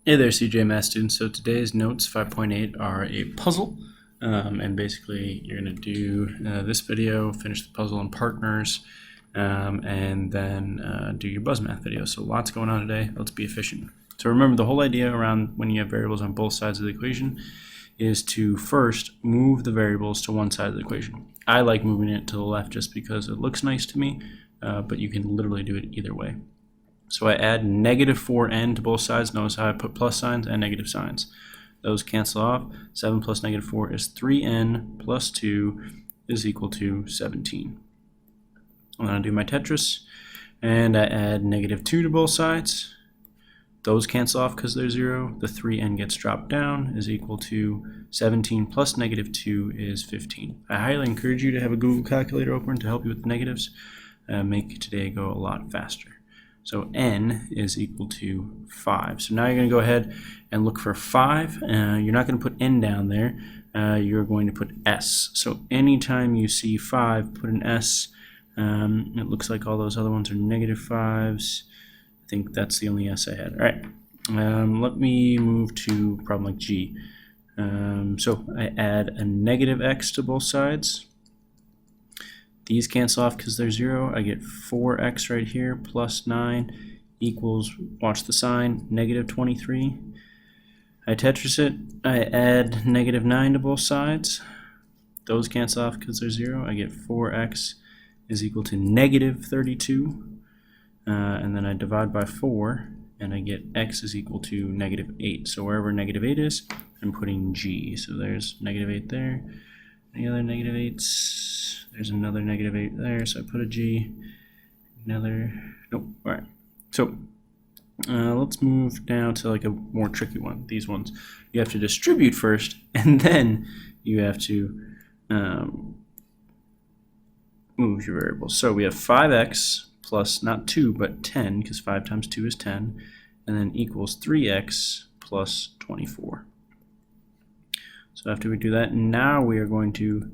Hey there, CJ Math students. So today's notes 5.8 are a puzzle, and basically you're going to do this video, finish the puzzle in partners, and then do your BuzzMath video. So lots going on today. Let's be efficient. So remember, the whole idea around when you have variables on both sides of the equation is to first move the variables to one side of the equation. I like moving it to the left just because it looks nice to me, but you can literally do it either way. So I add negative 4n to both sides. Notice how I put plus signs and negative signs. Those cancel off. 7 plus negative 4 is 3n plus 2 is equal to 17. I'm going to do my Tetris, and I add negative 2 to both sides. Those cancel off because they're 0. The 3n gets dropped down, is equal to 17 plus negative 2 is 15. I highly encourage you to have a Google calculator open to help you with the negatives. Make today go a lot faster. So n is equal to 5. So now you're going to go ahead and look for 5. You're not going to put n down there. You're going to put s. So anytime you see 5, put an s. It looks like all those other ones are negative 5s. I think that's the only s I had. All right. Let me move to problem like G. So I add a negative x to both sides. These cancel off because they're 0. I get 4x right here plus 9 equals, watch the sign, negative 23. I Tetris it. I add negative 9 to both sides. Those cancel off because they're 0. I get 4x is equal to negative 32. And then I divide by 4, and I get x is equal to negative 8. So wherever negative 8 is, I'm putting g. So there's negative 8 there. Any other negative 8s? There's another negative 8 there, so I put a G. Another, nope, all right. So let's move down to like a more tricky one. These ones, you have to distribute first, and then you have to move your variables. So we have 5x plus not 2, but 10, because 5 times 2 is 10, and then equals 3x plus 24. So after we do that, now we are going to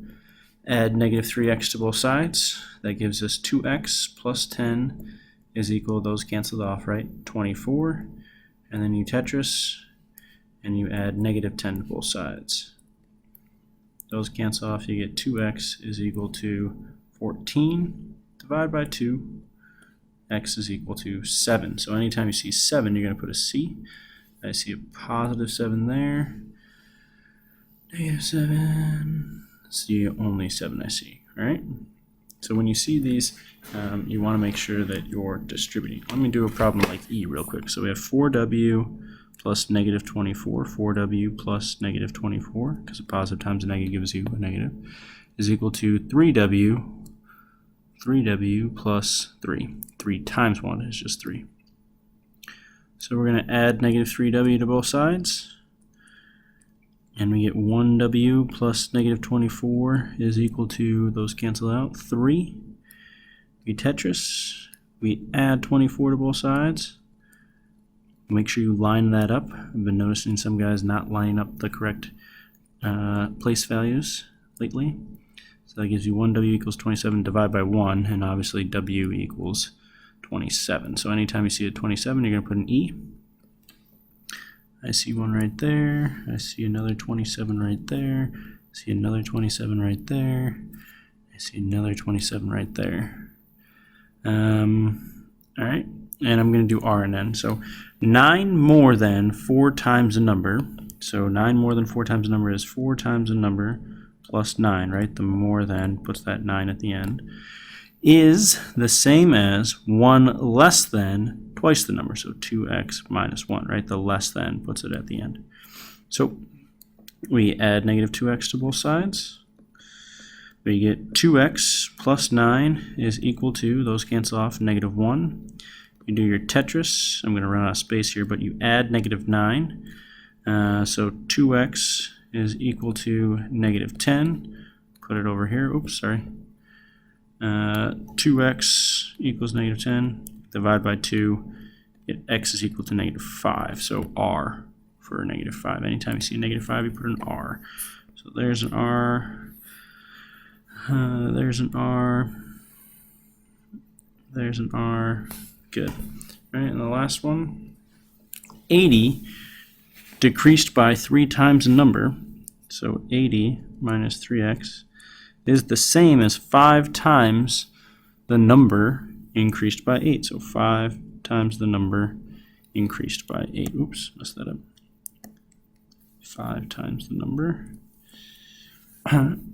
add negative 3x to both sides. That gives us 2x plus 10 is equal, those canceled off, right? 24. And then you Tetris, and you add negative 10 to both sides. Those cancel off, you get 2x is equal to 14. Divide by 2, x is equal to 7. So anytime you see 7, you're going to put a C. I see a positive 7 there. Negative 7. It's the only 7 I see, all right? So when you see these, you want to make sure that you're distributing. Let me do a problem like E real quick. So we have 4w plus negative 24, 4w plus negative 24, because a positive times a negative gives you a negative, is equal to 3w plus 3. 3 times 1 is just 3. So we're going to add negative 3w to both sides. And we get 1w plus negative 24 is equal to, those cancel out, 3. We Tetris. We add 24 to both sides. Make sure you line that up. I've been noticing some guys not lining up the correct place values lately. So that gives you 1w equals 27, divide by 1, and obviously w equals 27. So anytime you see a 27, you're going to put an E. I see one right there. I see another 27 right there. I see another 27 right there. I see another 27 right there. All right, and I'm going to do R and N. So 9 more than 4 times a number. So 9 more than 4 times a number is 4 times a number plus 9, right? The more than puts that 9 at the end. Is the same as 1 less than twice the number, so 2x minus 1, right? The less than puts it at the end. So we add negative 2x to both sides. We get 2x plus 9 is equal to, those cancel off, negative 1. You do your Tetris. I'm going to run out of space here, but you add negative 9. So 2x is equal to negative 10. Put it over here. Oops, sorry. 2x equals negative 10, divide by 2, get x is equal to negative 5, so R for negative 5. Anytime you see a negative 5, you put an R. So there's an R, there's an R, there's an R, good. All right, and the last one, 80 decreased by 3 times the number, so 80 minus 3x, is the same as 5 times the number increased by 8. So 5 times the number increased by 8. Oops, messed that up. 5 times the number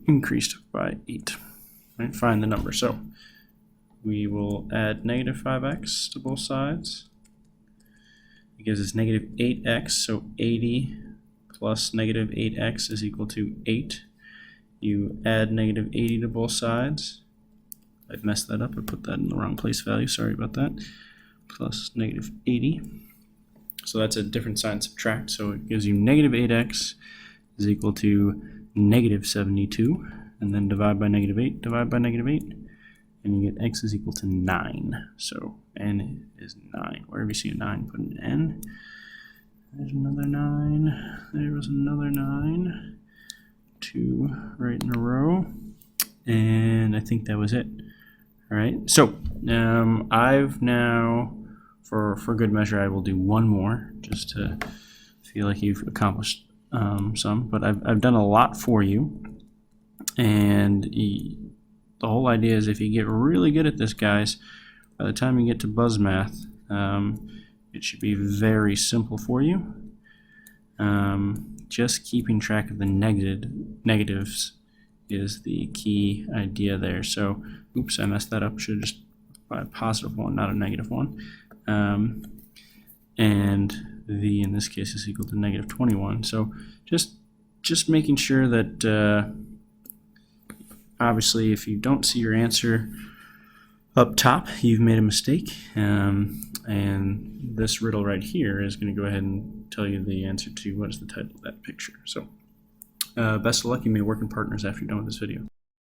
increased by 8. Right, find the number. So we will add negative 5x to both sides. It gives us negative 8x, so 80 plus negative 8x is equal to 8. You add negative 80 to both sides. I've messed that up. I put that in the wrong place value. Sorry about that. Plus negative 80. So that's a different sign subtract. So it gives you negative 8x is equal to negative 72. And then divide by negative 8, divide by negative 8. And you get x is equal to 9. So n is 9. Wherever you see a 9, put an n. There's another 9. There was another 9. 2 right in a row. And I think that was it. All right. So I've now, for good measure, I will do one more just to feel like you've accomplished some. But I've done a lot for you. And the whole idea is if you get really good at this, guys, by the time you get to BuzzMath, it should be very simple for you. Just keeping track of the negatives is the key idea there. So, oops, I messed that up. Should have just by a positive 1, not a negative 1. And v in this case is equal to negative 21. So just making sure that obviously if you don't see your answer up top, you've made a mistake. And this riddle right here is going to go ahead and tell you the answer to what is the title of that picture. So best of luck. You may work in partners after you're done with this video.